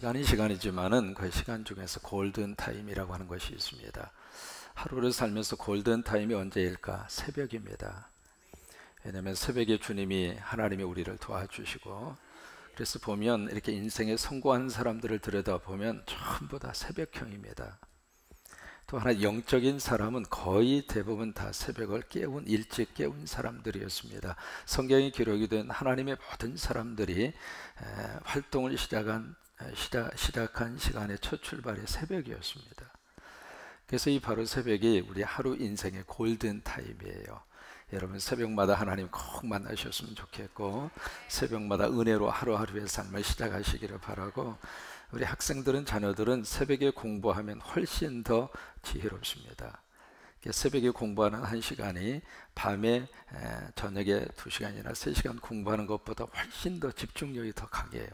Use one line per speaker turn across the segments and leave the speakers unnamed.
시간이 시간이지만은 그 시간 중에서 골든 타임이라고 하는 것이 있습니다. 하루를 살면서 골든 타임이 언제일까? 새벽입니다. 왜냐하면 새벽에 주님이 하나님이 우리를 도와주시고, 그래서 보면 이렇게 인생에 성공한 사람들을 들여다보면 전부 다 새벽형입니다. 또 하나 영적인 사람은 거의 대부분 다 새벽을 일찍 깨운 사람들이었습니다. 성경에 기록이 된 하나님의 모든 사람들이 활동을 시작한 시간의 첫 출발이 새벽이었습니다. 그래서 이 바로 새벽이 우리 하루 인생의 골든 타임이에요. 여러분 새벽마다 하나님 꼭 만나셨으면 좋겠고, 새벽마다 은혜로 하루하루의 삶을 시작하시기를 바라고, 우리 학생들은, 자녀들은 새벽에 공부하면 훨씬 더 지혜롭습니다. 새벽에 공부하는 1시간이 밤에 저녁에 2시간이나 3시간 공부하는 것보다 훨씬 더 집중력이 더 강해요.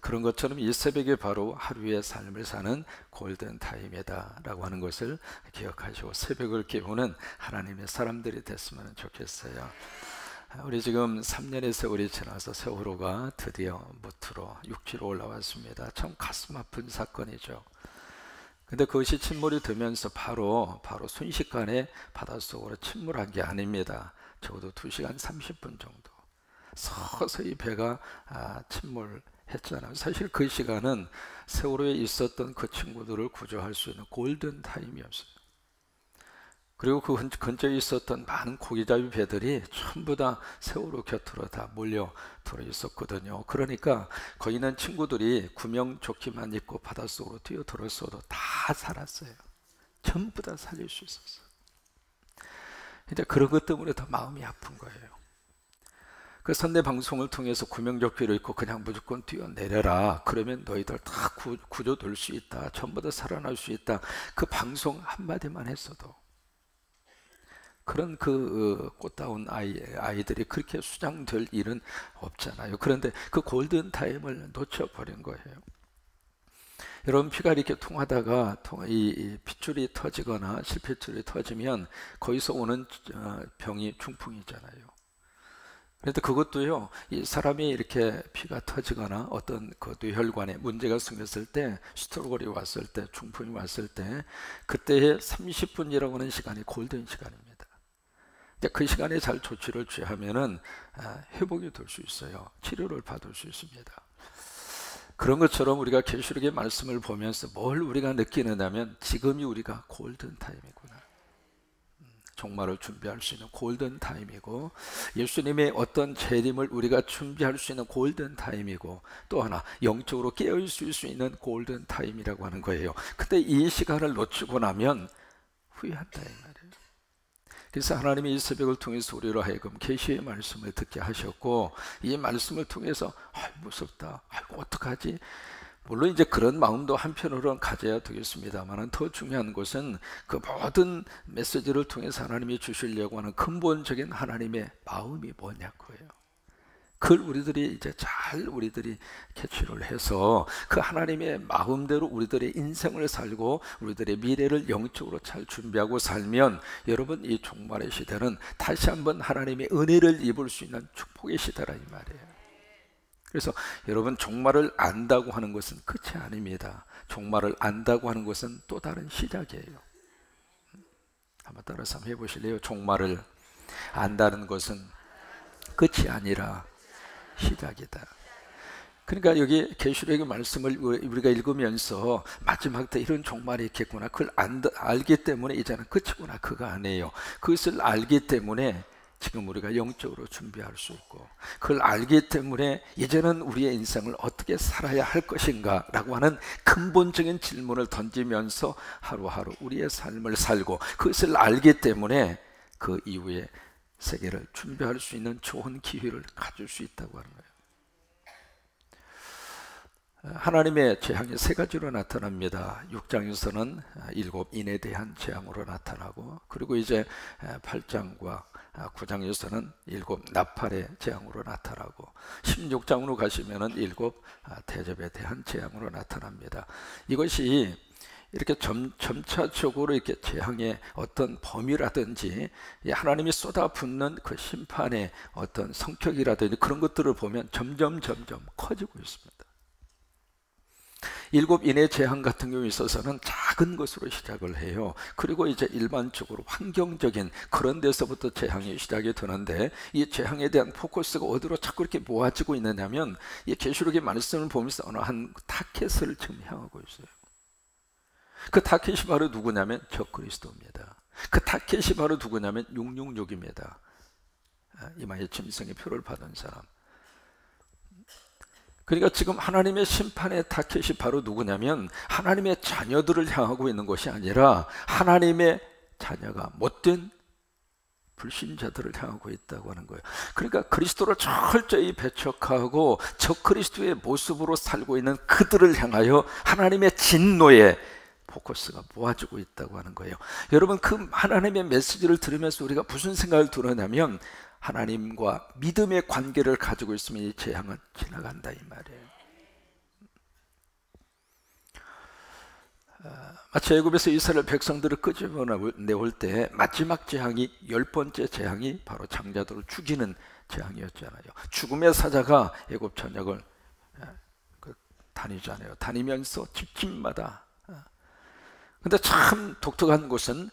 그런 것처럼 이 새벽이 바로 하루의 삶을 사는 골든 타임이다 라고 하는 것을 기억하시고, 새벽을 깨우는 하나님의 사람들이 됐으면 좋겠어요. 우리 지금 3년의 세월이 지나서 세월호가 드디어 무트로 육지로 올라왔습니다. 참 가슴 아픈 사건이죠. 근데 그것이 침몰이 되면서 바로 순식간에 바닷속으로 침몰한 게 아닙니다. 적어도 2시간 30분 정도 서서히 배가 침몰했잖아요. 사실 그 시간은 세월호에 있었던 그 친구들을 구조할 수 있는 골든 타임이었어요. 그리고 그 근처에 있었던 많은 고기잡이 배들이 전부 다 세월호 곁으로 다 몰려 들어 있었거든요. 그러니까 거기 있는 친구들이 구명조끼만 입고 바닷속으로 뛰어들었어도 다 살았어요. 전부 다 살릴 수 있었어요. 근데 그런 것 때문에 더 마음이 아픈 거예요. 그 선대 방송을 통해서 구명조끼를 입고 그냥 무조건 뛰어내려라, 그러면 너희들 다 구조될 수 있다, 전부 다 살아날 수 있다, 그 방송 한마디만 했어도 그런 그 꽃다운 아이들이 그렇게 수장될 일은 없잖아요. 그런데 그 골든 타임을 놓쳐버린 거예요. 여러분, 피가 이렇게 통하다가 이 핏줄이 터지거나 실핏줄이 터지면 거기서 오는 병이 중풍이잖아요. 그런데 그것도요, 이 사람이 이렇게 피가 터지거나 어떤 그 뇌혈관에 문제가 생겼을 때, 스트로크가 왔을 때, 중풍이 왔을 때, 그때의 30분이라고 하는 시간이 골든 시간입니다. 그 시간에 잘 조치를 취하면은 회복이 될 수 있어요. 치료를 받을 수 있습니다. 그런 것처럼 우리가 계시록의 말씀을 보면서 뭘 우리가 느끼느냐면, 지금이 우리가 골든 타임이구나. 종말을 준비할 수 있는 골든 타임이고, 예수님의 어떤 재림을 우리가 준비할 수 있는 골든 타임이고, 또 하나 영적으로 깨어있을 수 있는 골든 타임이라고 하는 거예요. 근데 이 시간을 놓치고 나면 후회한다 이 말이에요. 그래서 하나님이 이 새벽을 통해서 우리로 하여금 계시의 말씀을 듣게 하셨고, 이 말씀을 통해서 무섭다, 어떡하지? 물론 이제 그런 마음도 한편으로는 가져야 되겠습니다만, 더 중요한 것은 그 모든 메시지를 통해서 하나님이 주시려고 하는 근본적인 하나님의 마음이 뭐냐고요. 그걸 우리들이 캐치를 해서 그 하나님의 마음대로 우리들의 인생을 살고 우리들의 미래를 영적으로 잘 준비하고 살면, 여러분, 이 종말의 시대는 다시 한번 하나님의 은혜를 입을 수 있는 축복의 시대라 이 말이에요. 그래서 여러분, 종말을 안다고 하는 것은 끝이 아닙니다. 종말을 안다고 하는 것은 또 다른 시작이에요. 한번 따라서 한번 해보실래요? 종말을 안다는 것은 끝이 아니라 시작이다. 그러니까 여기 계시록의 말씀을 우리가 읽으면서 마지막 때 이런 종말이 있겠구나, 그걸 알기 때문에 이제는 끝이구나, 그거 아니에요. 그것을 알기 때문에 지금 우리가 영적으로 준비할 수 있고, 그걸 알기 때문에 이제는 우리의 인생을 어떻게 살아야 할 것인가 라고 하는 근본적인 질문을 던지면서 하루하루 우리의 삶을 살고, 그것을 알기 때문에 그 이후에 세계를 준비할 수 있는 좋은 기회를 가질 수 있다고 하는 거예요. 하나님의 재앙이 3가지로 나타납니다. 6장에서는 7인에 대한 재앙으로 나타나고, 그리고 이제 8장과 9장에서는 7 나팔의 재앙으로 나타나고, 16장으로 가시면은 7 대접에 대한 재앙으로 나타납니다. 이것이 이렇게 점차적으로 이렇게 재앙의 어떤 범위라든지 하나님이 쏟아붓는 그 심판의 어떤 성격이라든지 그런 것들을 보면 점점 커지고 있습니다. 일곱 인의 재앙 같은 경우에 있어서는 작은 것으로 시작을 해요. 그리고 이제 일반적으로 환경적인 그런 데서부터 재앙이 시작이 되는데, 이 재앙에 대한 포커스가 어디로 자꾸 이렇게 모아지고 있느냐면, 이 계시록의 말씀을 보면서 어느 한 타켓을 지금 향하고 있어요. 그 타켓이 바로 누구냐면 적그리스도입니다. 그 타켓이 바로 누구냐면 666입니다. 이마에 짐승의 표를 받은 사람. 그러니까 지금 하나님의 심판의 타켓이 바로 누구냐면 하나님의 자녀들을 향하고 있는 것이 아니라 하나님의 자녀가 못된 불신자들을 향하고 있다고 하는 거예요. 그러니까 그리스도를 철저히 배척하고 적그리스도의 모습으로 살고 있는 그들을 향하여 하나님의 진노의 포커스가 모아지고 있다고 하는 거예요. 여러분, 그 하나님의 메시지를 들으면서 우리가 무슨 생각을 들었냐면, 하나님과 믿음의 관계를 가지고 있으면 이 재앙은 지나간다 이 말이에요. 마치 애굽에서 이스라엘 백성들을 끄집어내올 때 마지막 재앙이, 10번째 재앙이 바로 장자들을 죽이는 재앙이었잖아요. 죽음의 사자가 애굽 전역을 다니잖아요. 다니면서 집집마다. 근데 참 독특한 것은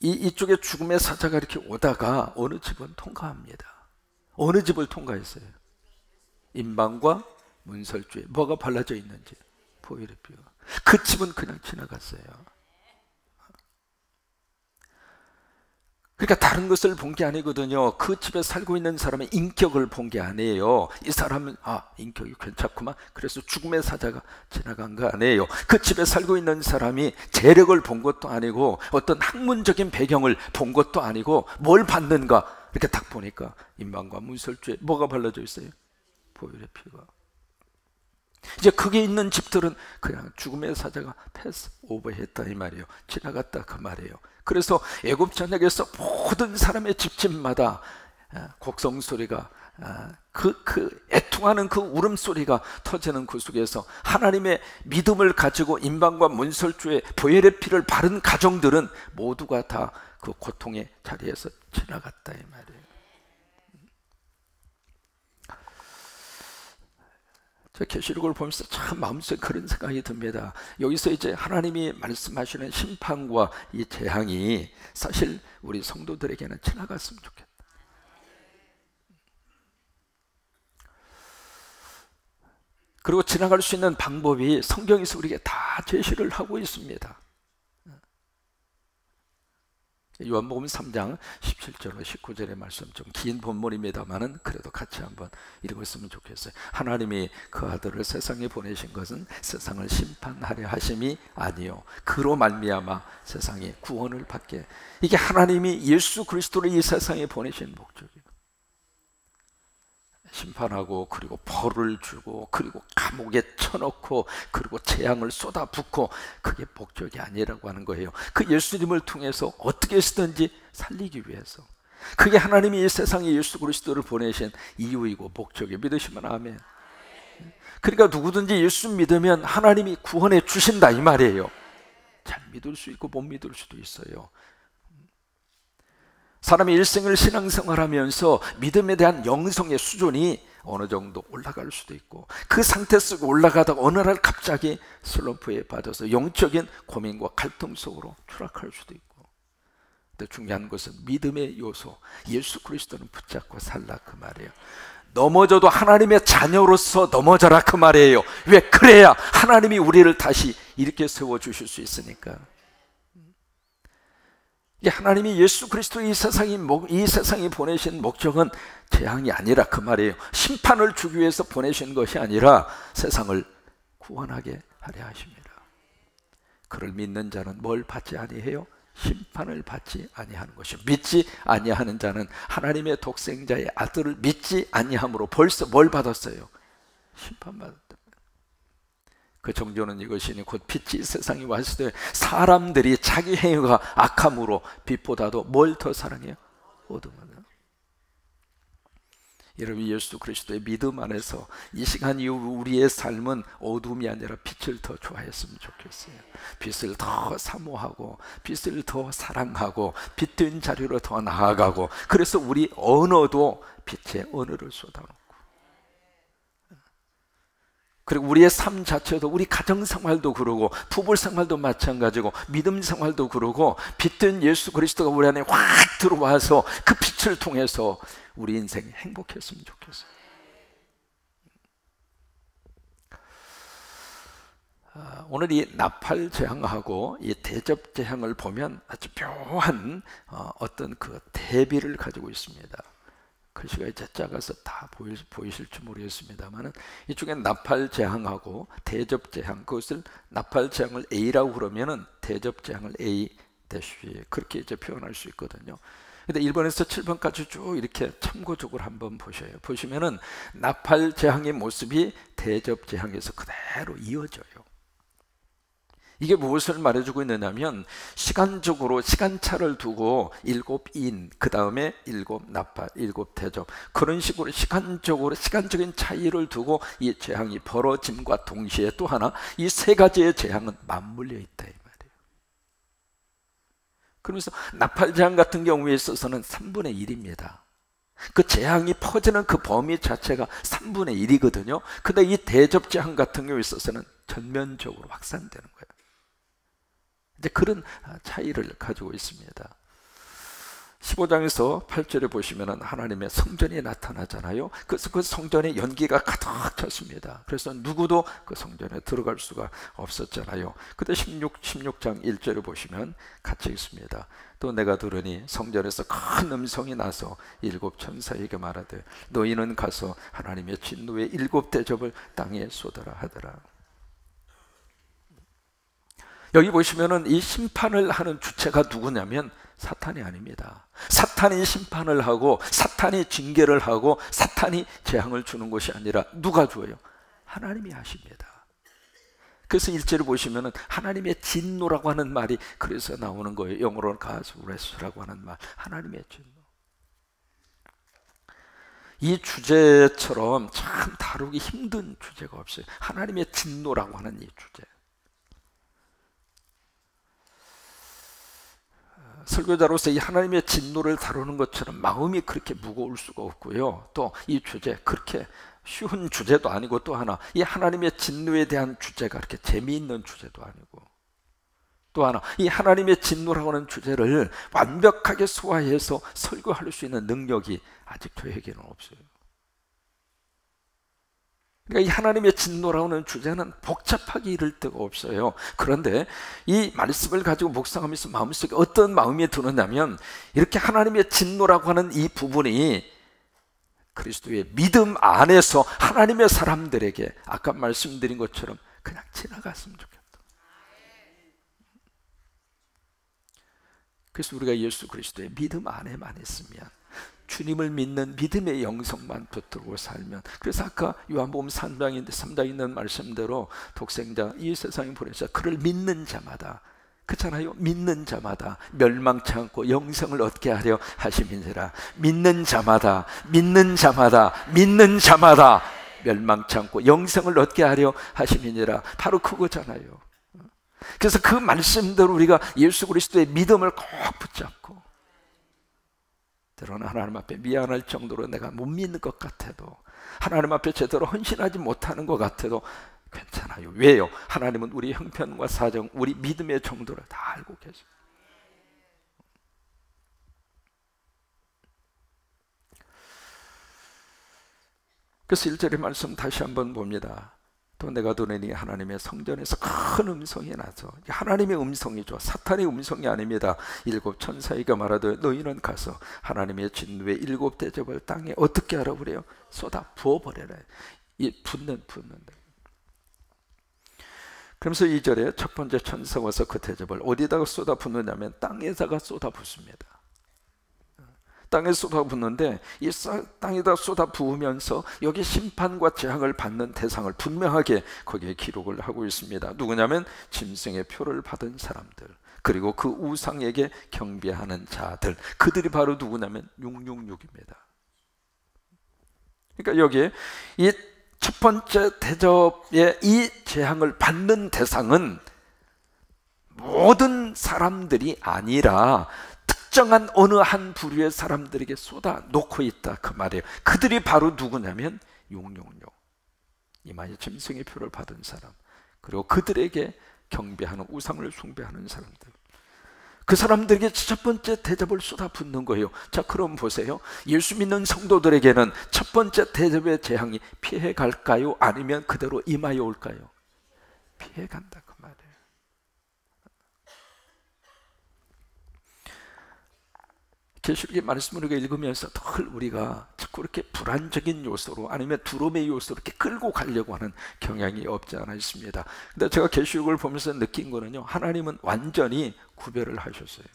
이쪽에 죽음의 사자가 이렇게 오다가 어느 집은 통과합니다. 어느 집을 통과했어요? 임방과 문설주에 뭐가 발라져 있는지 보이레피가. 그 집은 그냥 지나갔어요. 그러니까 다른 것을 본 게 아니거든요. 그 집에 살고 있는 사람의 인격을 본 게 아니에요. 이 사람은 인격이 괜찮구만, 그래서 죽음의 사자가 지나간 거 아니에요. 그 집에 살고 있는 사람이 재력을 본 것도 아니고 어떤 학문적인 배경을 본 것도 아니고 뭘 봤는가, 이렇게 딱 보니까 임방과 문설주에 뭐가 발라져 있어요? 보혈의 피가. 이제 그게 있는 집들은 그냥 죽음의 사자가 패스 오버했다 이 말이에요. 지나갔다 그 말이에요. 그래서 애굽 전역에서 모든 사람의 집집마다 곡성 소리가, 그 애통하는 그 울음소리가 터지는 그 속에서 하나님의 믿음을 가지고 임방과 문설주에 보혈의 피를 바른 가정들은 모두가 다 그 고통의 자리에서 지나갔다 이 말이에요. 계시록을 보면서 참 마음속에 그런 생각이 듭니다. 여기서 이제 하나님이 말씀하시는 심판과 이 재앙이 사실 우리 성도들에게는 지나갔으면 좋겠다. 그리고 지나갈 수 있는 방법이 성경에서 우리에게 다 제시를 하고 있습니다. 요한복음 3장 17절로 19절의 말씀, 좀 긴 본문입니다만은 그래도 같이 한번 읽었으면 좋겠어요. 하나님이 그 아들을 세상에 보내신 것은 세상을 심판하려 하심이 아니요 그로 말미암아 세상이 구원을 받게. 이게 하나님이 예수 그리스도를 이 세상에 보내신 목적이에요. 심판하고 그리고 벌을 주고 그리고 감옥에 쳐넣고 그리고 재앙을 쏟아붓고, 그게 목적이 아니라고 하는 거예요. 그 예수님을 통해서 어떻게 해서든지 살리기 위해서, 그게 하나님이 이 세상에 예수 그리스도를 보내신 이유이고 목적이에요. 믿으시면 아멘. 그러니까 누구든지 예수 믿으면 하나님이 구원해 주신다 이 말이에요. 잘 믿을 수 있고 못 믿을 수도 있어요. 사람이 일생을 신앙생활하면서 믿음에 대한 영성의 수준이 어느 정도 올라갈 수도 있고, 그 상태 속에 올라가다가 어느 날 갑자기 슬럼프에 빠져서 영적인 고민과 갈등 속으로 추락할 수도 있고. 근데 중요한 것은 믿음의 요소, 예수 그리스도는 붙잡고 살라 그 말이에요. 넘어져도 하나님의 자녀로서 넘어져라 그 말이에요. 왜? 그래야 하나님이 우리를 다시 이렇게 세워주실 수 있으니까. 하나님이 예수 그리스도 이 세상에 보내신 목적은 재앙이 아니라 그 말이에요. 심판을 주기 위해서 보내신 것이 아니라 세상을 구원하게 하려 하십니다. 그를 믿는 자는 뭘 받지 아니해요? 심판을 받지 아니하는 것이요 믿지 아니하는 자는 하나님의 독생자의 아들을 믿지 아니함으로 벌써 뭘 받았어요? 심판받았다. 그 정조는 이것이니 곧 빛이 세상에 왔을 때 사람들이 자기 행위가 악함으로 빛보다도 뭘 더 사랑해요? 어둠을. 여러분, 예수 그리스도의 믿음 안에서 이 시간 이후 우리의 삶은 어둠이 아니라 빛을 더 좋아했으면 좋겠어요. 빛을 더 사모하고 빛을 더 사랑하고 빛된 자리로 더 나아가고, 그래서 우리 언어도 빛의 언어를 쏟아놓고, 그리고 우리의 삶 자체도, 우리 가정 생활도 그러고 부부 생활도 마찬가지고 믿음 생활도 그러고, 빛된 예수 그리스도가 우리 안에 확 들어와서 그 빛을 통해서 우리 인생이 행복했으면 좋겠어요. 오늘 이 나팔 재앙하고 이 대접 재앙을 보면 아주 묘한 어떤 그 대비를 가지고 있습니다. 글씨가 이제 작아서 다 보이실지 모르겠습니다만, 이쪽에 나팔 재앙하고 대접 재앙, 그것을 나팔 재앙을 A라고 그러면은 대접 재앙을 A 대시, 그렇게 이제 표현할 수 있거든요. 근데 1번에서 7번까지 쭉 이렇게 참고적으로 한번 보셔요. 보시면은 나팔 재앙의 모습이 대접 재앙에서 그대로 이어져요. 이게 무엇을 말해주고 있느냐면, 시간적으로 시간차를 두고 7인, 그 다음에 7 나팔, 7 대접, 그런 식으로 시간적인 차이를 두고 이 재앙이 벌어짐과 동시에 또 하나, 이 세 가지의 재앙은 맞물려 있다 이 말이에요. 그러면서 나팔 재앙 같은 경우에 있어서는 3분의 1입니다. 그 재앙이 퍼지는 그 범위 자체가 3분의 1이거든요. 근데 이 대접 재앙 같은 경우에 있어서는 전면적으로 확산되는 거예요. 이제 그런 차이를 가지고 있습니다. 15장에서 8절에 보시면 하나님의 성전이 나타나잖아요. 그래서 그 성전에 연기가 가득 찼습니다. 그래서 누구도 그 성전에 들어갈 수가 없었잖아요. 그때 16장 1절에 보시면 같이 있습니다. 또 내가 들으니 성전에서 큰 음성이 나서 7 천사에게 말하되 너희는 가서 하나님의 진노의 7 대접을 땅에 쏟아라 하더라. 여기 보시면은 이 심판을 하는 주체가 누구냐면 사탄이 아닙니다. 사탄이 심판을 하고 사탄이 징계를 하고 사탄이 재앙을 주는 것이 아니라 누가 줘요? 하나님이 하십니다. 그래서 1절을 보시면은 하나님의 진노라고 하는 말이 그래서 나오는 거예요. 영어로는 가스레스라고 하는 말, 하나님의 진노. 이 주제처럼 참 다루기 힘든 주제가 없어요. 하나님의 진노라고 하는 이 주제. 설교자로서 이 하나님의 진노를 다루는 것처럼 마음이 그렇게 무거울 수가 없고요. 또 이 주제 그렇게 쉬운 주제도 아니고, 또 하나 이 하나님의 진노에 대한 주제가 그렇게 재미있는 주제도 아니고, 또 하나 이 하나님의 진노라고 하는 주제를 완벽하게 소화해서 설교할 수 있는 능력이 아직 저에게는 없어요. 그러니까 이 하나님의 진노라고 하는 주제는 복잡하게 이를 데가 없어요. 그런데 이 말씀을 가지고 묵상하면서 마음속에 어떤 마음이 드느냐면, 이렇게 하나님의 진노라고 하는 이 부분이 그리스도의 믿음 안에서 하나님의 사람들에게 아까 말씀드린 것처럼 그냥 지나갔으면 좋겠다. 그래서 우리가 예수 그리스도의 믿음 안에만 있으면, 주님을 믿는 믿음의 영성만 붙들고 살면, 그래서 아까 요한복음 3장에 있는 말씀대로 독생자 이 세상에 보내서 그를 믿는 자마다, 그렇잖아요. 믿는 자마다 멸망치 않고 영생을 얻게 하려 하심이니라. 믿는 자마다 멸망치 않고 영생을 얻게 하려 하심이니라. 바로 그거잖아요. 그래서 그 말씀대로 우리가 예수 그리스도의 믿음을 꼭 붙잡고, 때로는 하나님 앞에 미안할 정도로 내가 못 믿는 것 같아도, 하나님 앞에 제대로 헌신하지 못하는 것 같아도 괜찮아요. 왜요? 하나님은 우리 형편과 사정, 우리 믿음의 정도를 다 알고 계세요. 그래서 1절의 말씀 다시 한번 봅니다. 또 내가 들으니 하나님의 성전에서 큰 음성이 나서, 하나님의 음성이죠. 사탄의 음성이 아닙니다. 7 천사에게 말하되 너희는 가서 하나님의 진노의 7 대접을 땅에 어떻게 하라고 그래요? 쏟아 부어버려라. 이 붓는다. 그러면서 2절에 첫 번째 천사가 와서 그 대접을 어디다가 쏟아 붓느냐면 땅에다가 쏟아 붓습니다. 땅에 쏟아 붓는데, 이 땅에다 쏟아 부으면서 여기 심판과 재앙을 받는 대상을 분명하게 거기에 기록을 하고 있습니다. 누구냐면 짐승의 표를 받은 사람들, 그리고 그 우상에게 경배하는 자들, 그들이 바로 누구냐면 666입니다. 그러니까 여기에 이 첫 번째 대접의 이 재앙을 받는 대상은 모든 사람들이 아니라 특정한 어느 한 부류의 사람들에게 쏟아 놓고 있다, 그 말이에요. 그들이 바로 누구냐면 666. 이마에 짐승의 표를 받은 사람, 그리고 그들에게 경배하는, 우상을 숭배하는 사람들, 그 사람들에게 첫 번째 대접을 쏟아붓는 거예요. 자, 그럼 보세요. 예수 믿는 성도들에게는 첫 번째 대접의 재앙이 피해갈까요? 아니면 그대로 임하여 올까요? 피해간다 그 말이에요. 계시록의 말씀을 우리가 읽으면서 늘 우리가 자꾸 이렇게 불안적인 요소로, 아니면 두려움의 요소로 이렇게 끌고 가려고 하는 경향이 없지 않아 있습니다. 근데 제가 계시록을 보면서 느낀 거는요, 하나님은 완전히 구별을 하셨어요.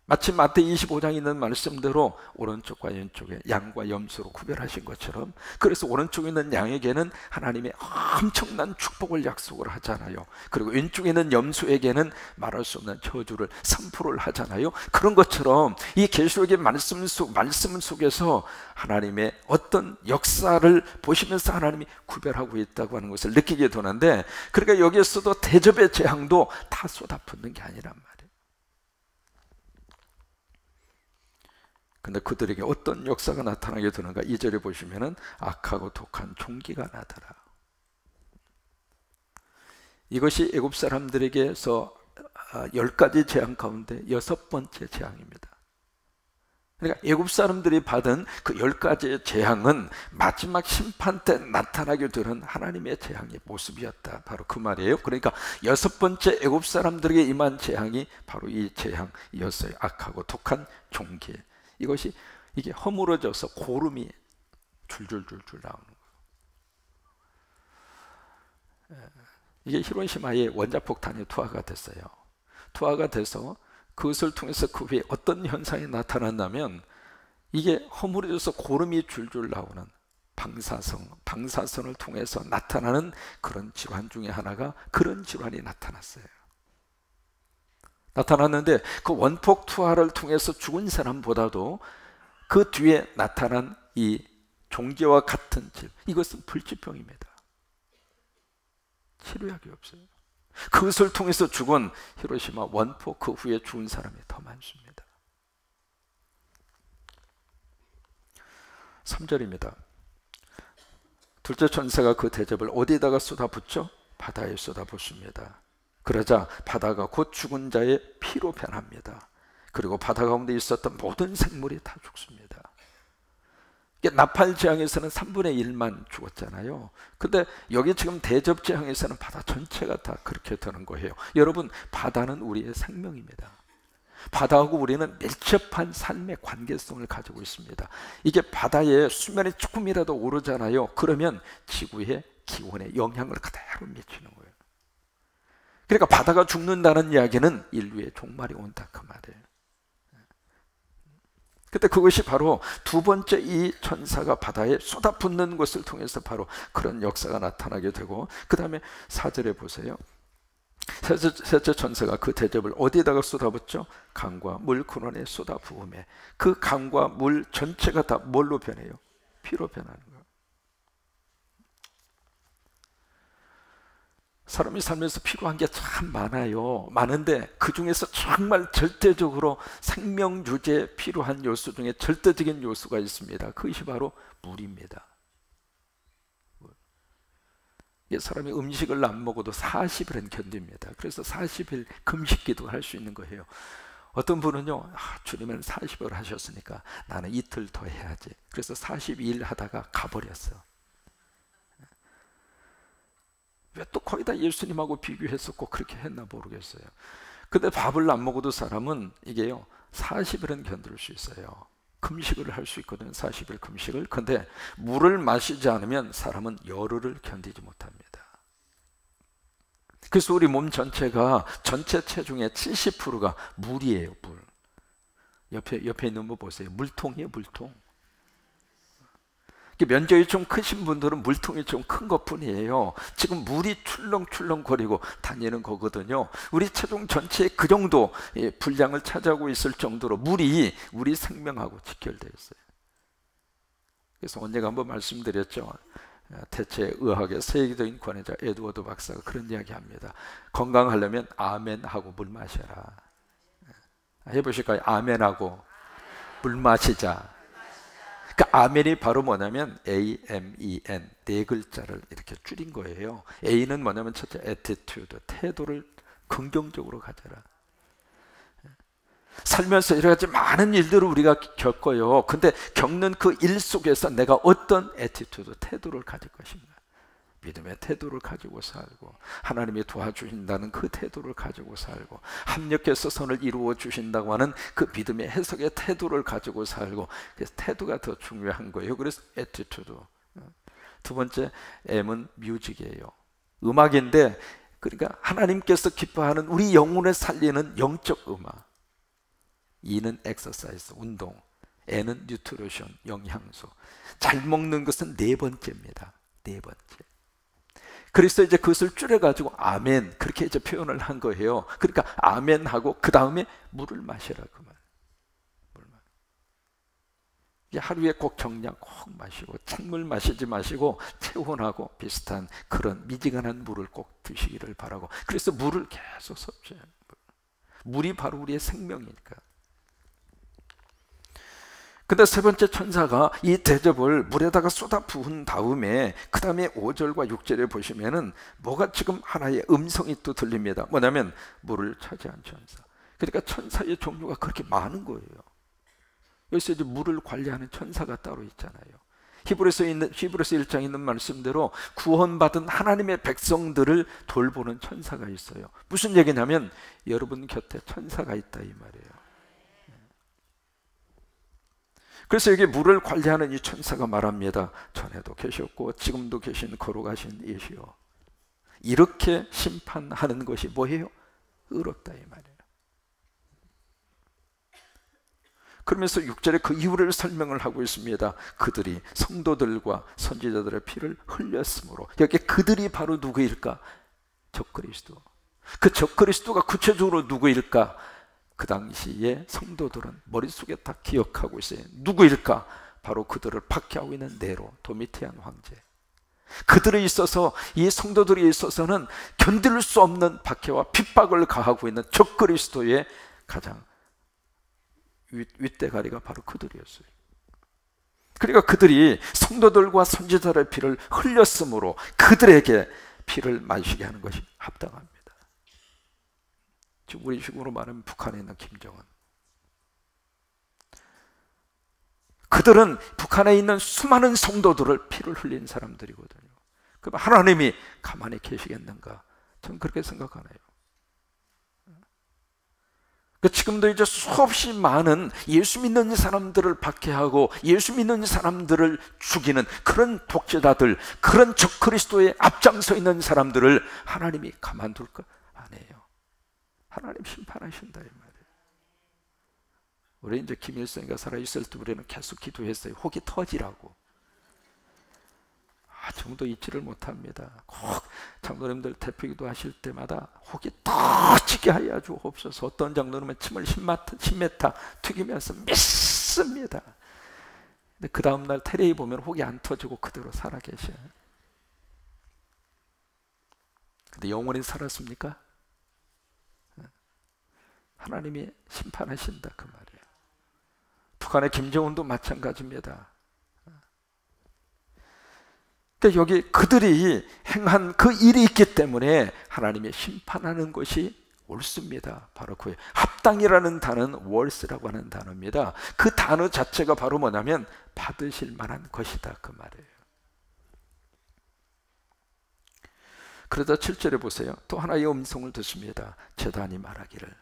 마치 마태복음 25장에 있는 말씀대로 오른쪽과 왼쪽에 양과 염소로 구별하신 것처럼, 그래서 오른쪽에 있는 양에게는 하나님의 엄청난 축복을 약속을 하잖아요. 그리고 왼쪽에 있는 염소에게는 말할 수 없는 저주를 선포를 하잖아요. 그런 것처럼 이 계시록의 말씀 속에서 하나님의 어떤 역사를 보시면서 하나님이 구별하고 있다고 하는 것을 느끼게 되는데, 그러니까 여기에서도 대접의 재앙도 다 쏟아붓는 게 아니란 말이에요. 근데 그들에게 어떤 역사가 나타나게 되는가? 2절에 보시면은 악하고 독한 종기가 나더라. 이것이 애굽 사람들에게서 10가지 재앙 가운데 6번째 재앙입니다. 그러니까 애굽 사람들이 받은 그 10가지의 재앙은 마지막 심판 때 나타나게 되는 하나님의 재앙의 모습이었다, 바로 그 말이에요. 그러니까 6번째 애굽 사람들에게 임한 재앙이 바로 이 재앙이었어요. 악하고 독한 종기. 이게 허물어져서 고름이 줄줄줄줄 나오는 거예요. 이게 히로시마의 원자폭탄이 투하가 됐어요. 투하가 돼서 그것을 통해서 그 후에 어떤 현상이 나타났냐면, 이게 허물어져서 고름이 줄줄 나오는 방사선을 통해서 나타나는 그런 질환 중에 하나가, 그런 질환이 나타났는데, 그 원폭 투하를 통해서 죽은 사람보다도 그 뒤에 나타난 이 종기와 같은 질, 이것은 불치병입니다. 치료약이 없어요. 그것을 통해서 죽은 히로시마 원폭 그 후에 죽은 사람이 더 많습니다. 3절입니다. 둘째 천사가 그 대접을 어디다가 쏟아붓죠? 바다에 쏟아붓습니다. 그러자 바다가 곧 죽은 자의 피로 변합니다. 그리고 바다 가운데 있었던 모든 생물이 다 죽습니다. 나팔 재앙에서는 3분의 1만 죽었잖아요. 근데 여기 지금 대접 재앙에서는 바다 전체가 다 그렇게 되는 거예요. 여러분, 바다는 우리의 생명입니다. 바다하고 우리는 밀접한 삶의 관계성을 가지고 있습니다. 이게 바다의 수면이 조금이라도 오르잖아요. 그러면 지구의 기온에 영향을 그대로 미치는 거예요. 그러니까 바다가 죽는다는 이야기는 인류의 종말이 온다 그 말이에요. 그때 그것이 바로 두 번째 이 천사가 바다에 쏟아붓는 것을 통해서 바로 그런 역사가 나타나게 되고, 그 다음에 4절에 보세요. 셋째 천사가 그 대접을 어디에다가 쏟아붓죠? 강과 물 근원에 쏟아부음에, 그 강과 물 전체가 다 뭘로 변해요? 피로 변하는 거예요. 사람이 살면서 필요한 게 참 많은데 그 중에서 정말 절대적으로 생명 유지에 필요한 요소 중에 절대적인 요소가 있습니다. 그것이 바로 물입니다. 사람이 음식을 안 먹어도 40일은 견딥니다. 그래서 40일 금식 기도를 할 수 있는 거예요. 어떤 분은요, 주님은 40일 하셨으니까 나는 이틀 더 해야지. 그래서 42일 하다가 가버렸어. 왜 또 거의 다 예수님하고 비교해서 꼭 그렇게 했나 모르겠어요. 근데 밥을 안 먹어도 사람은 이게요, 40일은 견딜 수 있어요. 금식을 할 수 있거든요. 40일 금식을. 근데 물을 마시지 않으면 사람은 열흘을 견디지 못합니다. 그래서 우리 몸 전체가, 전체 체중의 70%가 물이에요. 물. 옆에 있는 거 보세요. 물통이에요. 물통. 면적이 좀 크신 분들은 물통이 좀 큰 것뿐이에요. 지금 물이 출렁출렁거리고 다니는 거거든요. 우리 체중 전체에 그 정도 분량을 차지하고 있을 정도로 물이 우리 생명하고 직결되어 있어요. 그래서 언제가 한번 말씀드렸죠. 대체의학의 세계적인 권위자 에드워드 박사가 그런 이야기 합니다. 건강하려면 아멘하고 물 마셔라. 해보실까요? 아멘하고 물 마시자. 그 아멘이 바로 뭐냐면 AMEN, 네 글자를 이렇게 줄인 거예요. A는 뭐냐면 첫째 attitude, 태도를 긍정적으로 가져라. 살면서 여러 가지 많은 일들을 우리가 겪어요. 근데 겪는 그 일 속에서 내가 어떤 attitude, 태도를 가질 것인가. 믿음의 태도를 가지고 살고, 하나님이 도와주신다는 그 태도를 가지고 살고, 합력해서 선을 이루어 주신다고 하는 그 믿음의 해석의 태도를 가지고 살고, 그래서 태도가 더 중요한 거예요. 그래서 attitude. 두 번째 M은 뮤직이에요. 음악인데, 그러니까 하나님께서 기뻐하는 우리 영혼을 살리는 영적 음악. E는 exercise, 운동. N은 nutrition, 영양소. 잘 먹는 것은 네 번째입니다. 네 번째. 그래서 이제 그것을 줄여가지고 아멘, 그렇게 이제 표현을 한 거예요. 그러니까 아멘하고 그 다음에 물을 마시라 그 말. 하루에 꼭 정량 꼭 마시고, 찬물 마시지 마시고 체온하고 비슷한 그런 미지근한 물을 꼭 드시기를 바라고. 그래서 물을 계속 섭취해요. 물이 바로 우리의 생명이니까. 근데 세 번째 천사가 이 대접을 물에다가 쏟아 부은 다음에 그 다음에 5절과 6절에 보시면은 뭐가 지금 하나의 음성이 또 들립니다. 뭐냐면 물을 차지한 천사. 그러니까 천사의 종류가 그렇게 많은 거예요. 여기서 이제 물을 관리하는 천사가 따로 있잖아요. 히브리서 1장에 있는 말씀대로 구원받은 하나님의 백성들을 돌보는 천사가 있어요. 무슨 얘기냐면 여러분 곁에 천사가 있다 이 말이에요. 그래서 여기 물을 관리하는 이 천사가 말합니다. 전에도 계셨고 지금도 계신 거룩하신 이시여, 이렇게 심판하는 것이 뭐예요? 의롭다 이 말이에요. 그러면서 6절에 그 이유를 설명을 하고 있습니다. 그들이 성도들과 선지자들의 피를 흘렸으므로. 여기 그들이 바로 누구일까? 적그리스도. 그 적그리스도가 구체적으로 누구일까? 그 당시에 성도들은 머릿속에 다 기억하고 있어요. 누구일까? 바로 그들을 박해하고 있는 네로, 도미티안 황제. 그들에 있어서, 이 성도들에 있어서는 견딜 수 없는 박해와 핍박을 가하고 있는 적그리스도의 가장 윗대가리가 바로 그들이었어요. 그러니까 그들이 성도들과 선지자들의 피를 흘렸으므로 그들에게 피를 마시게 하는 것이 합당합니다. 지금 우리 식으로 말하면 북한에 있는 김정은. 그들은 북한에 있는 수많은 성도들을 피를 흘린 사람들이거든요. 그럼 하나님이 가만히 계시겠는가? 저는 그렇게 생각하네요. 지금도 이제 수없이 많은 예수 믿는 사람들을 박해하고 예수 믿는 사람들을 죽이는 그런 독재자들, 그런 적그리스도에 앞장서 있는 사람들을 하나님이 가만둘까? 아니에요. 하나님 심판하신다 이 말이에요. 우리 이제 김일성이가 살아있을 때 우리는 계속 기도했어요. 혹이 터지라고. 정도 잊지를 못합니다. 꼭 장로님들 대표기도 하실 때마다 혹이 터지게 하여 주옵소서. 어떤 장로님은 침을 10m 튀기면서 믿습니다. 근데 그 다음날 테레비 보면 혹이 안 터지고 그대로 살아계셔요. 근데 영원히 살았습니까? 하나님이 심판하신다 그 말이에요. 북한의 김정은도 마찬가지입니다. 그러니까 여기 그들이 행한 그 일이 있기 때문에 하나님이 심판하는 것이 옳습니다. 바로 그 합당이라는 단어는 worth라고 하는 단어입니다. 그 단어 자체가 바로 뭐냐면 받으실 만한 것이다 그 말이에요. 그러다 7절에 보세요. 또 하나의 음성을 듣습니다. 제단이 말하기를,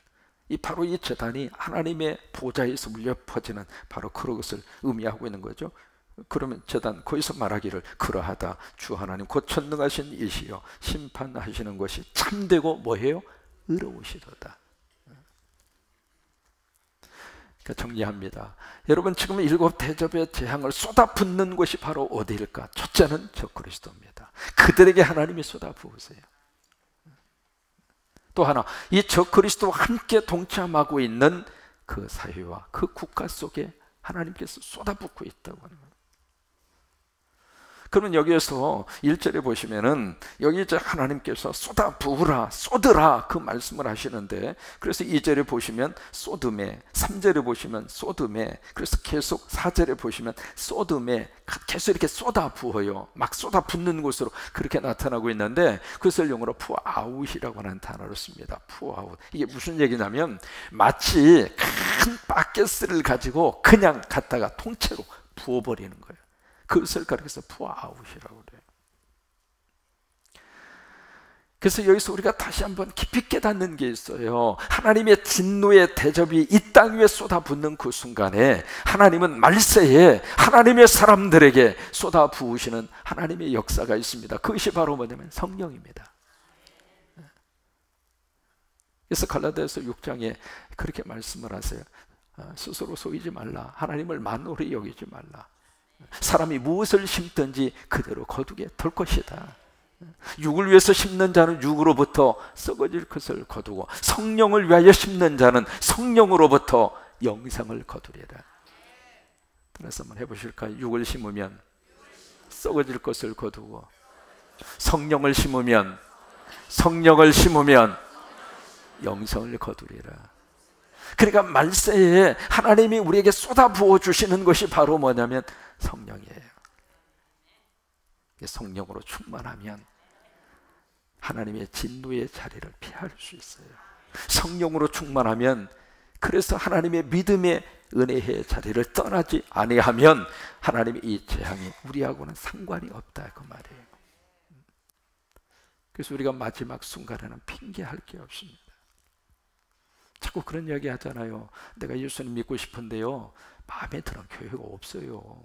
바로 이 제단이 하나님의 보좌에서 울려 퍼지는 바로 그것을 의미하고 있는 거죠. 그러면 제단 거기서 말하기를, 그러하다 주 하나님 곧 전능하신 이시여 심판하시는 것이 참되고 뭐해요? 의로우시도다. 그러니까 정리합니다. 여러분 지금 7 대접의 재앙을 쏟아붓는 것이 바로 어디일까? 첫째는 적그리스도입니다. 그들에게 하나님이 쏟아부으세요. 또 하나, 이 적그리스도와 함께 동참하고 있는 그 사회와 그 국가 속에 하나님께서 쏟아붓고 있다고 하는 거예요. 그러면 여기에서 1절에 보시면은 여기 이제 하나님께서 쏟아 부으라, 쏟으라 그 말씀을 하시는데, 그래서 2절에 보시면 쏟음에, 3절에 보시면 쏟음에, 그래서 계속 4절에 보시면 쏟음에 계속 이렇게 쏟아 부어요. 막 쏟아 붓는 곳으로 그렇게 나타나고 있는데, 그것을 영어로 푸아웃이라고 하는 단어를 씁니다. 푸아웃. 이게 무슨 얘기냐면 마치 큰 바켓을 가지고 그냥 갖다가 통째로 부어버리는 거예요. 그것을 가리켜서 푸아웃이라고 그래요. 그래서 여기서 우리가 다시 한번 깊이 깨닫는 게 있어요. 하나님의 진노의 대접이 이 땅 위에 쏟아붓는 그 순간에 하나님은 말세에 하나님의 사람들에게 쏟아부으시는 하나님의 역사가 있습니다. 그것이 바로 뭐냐면 성령입니다. 그래서 갈라디아서 6장에 그렇게 말씀을 하세요. 스스로 속이지 말라. 하나님을 만홀히 여기지 말라. 사람이 무엇을 심든지 그대로 거두게 될 것이다. 육을 위해서 심는 자는 육으로부터 썩어질 것을 거두고 성령을 위하여 심는 자는 성령으로부터 영생을 거두리라. 따라서 한번 해보실까요? 육을 심으면 썩어질 것을 거두고 성령을 심으면 영생을 거두리라. 그러니까 말세에 하나님이 우리에게 쏟아부어 주시는 것이 바로 뭐냐면 성령이에요. 성령으로 충만하면 하나님의 진노의 자리를 피할 수 있어요. 성령으로 충만하면, 그래서 하나님의 믿음의 은혜의 자리를 떠나지 아니하면 하나님의 이 재앙이 우리하고는 상관이 없다 그 말이에요. 그래서 우리가 마지막 순간에는 핑계할 게 없습니다. 자꾸 그런 이야기 하잖아요. 내가 예수님 믿고 싶은데요, 마음에 드는 교회가 없어요.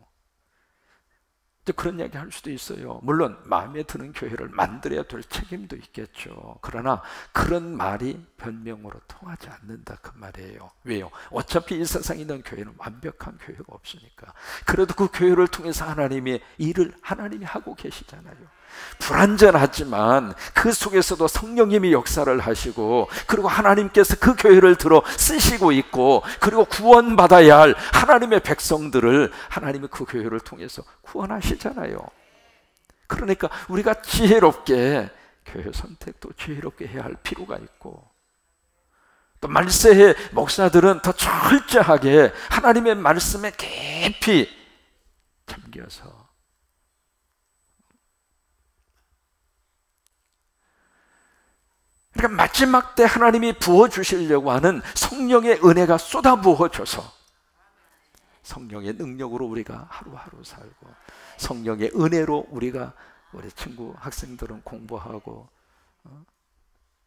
그런 이야기 할 수도 있어요. 물론 마음에 드는 교회를 만들어야 될 책임도 있겠죠. 그러나 그런 말이 변명으로 통하지 않는다 그 말이에요. 왜요? 어차피 이 세상에 있는 교회는 완벽한 교회가 없으니까. 그래도 그 교회를 통해서 하나님의 일을 하나님이 하고 계시잖아요. 불완전하지만 그 속에서도 성령님이 역사를 하시고, 그리고 하나님께서 그 교회를 들어 쓰시고 있고, 그리고 구원받아야 할 하나님의 백성들을 하나님이 그 교회를 통해서 구원하시잖아요. 그러니까 우리가 지혜롭게 교회 선택도 지혜롭게 해야 할 필요가 있고, 또 말세의 목사들은 더 철저하게 하나님의 말씀에 깊이 잠겨서, 그러니까 마지막 때 하나님이 부어주시려고 하는 성령의 은혜가 쏟아부어져서 성령의 능력으로 우리가 하루하루 살고, 성령의 은혜로 우리가, 우리 친구 학생들은 공부하고,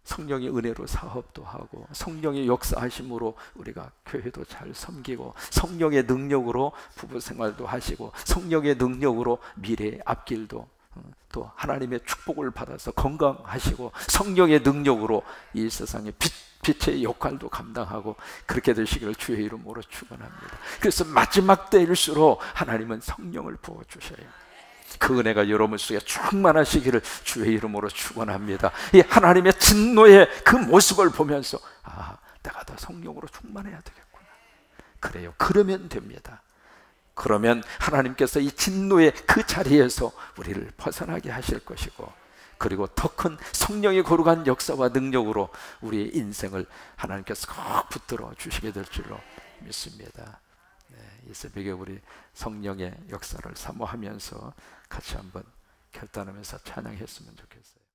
성령의 은혜로 사업도 하고, 성령의 역사하심으로 우리가 교회도 잘 섬기고, 성령의 능력으로 부부생활도 하시고, 성령의 능력으로 미래의 앞길도, 또 하나님의 축복을 받아서 건강하시고, 성령의 능력으로 이 세상의 빛의 역할도 감당하고, 그렇게 되시기를 주의 이름으로 축원합니다. 그래서 마지막 때일수록 하나님은 성령을 부어주셔요. 그 은혜가 여러분 속에 충만하시기를 주의 이름으로 축원합니다. 이 하나님의 진노의 그 모습을 보면서, 아, 내가 더 성령으로 충만해야 되겠구나. 그래요. 그러면 됩니다. 그러면 하나님께서 이 진노의 그 자리에서 우리를 벗어나게 하실 것이고, 그리고 더 큰 성령의 거룩한 역사와 능력으로 우리의 인생을 하나님께서 꼭 붙들어 주시게 될 줄로 믿습니다. 네, 이 새벽에 우리 성령의 역사를 사모하면서 같이 한번 결단하면서 찬양했으면 좋겠어요.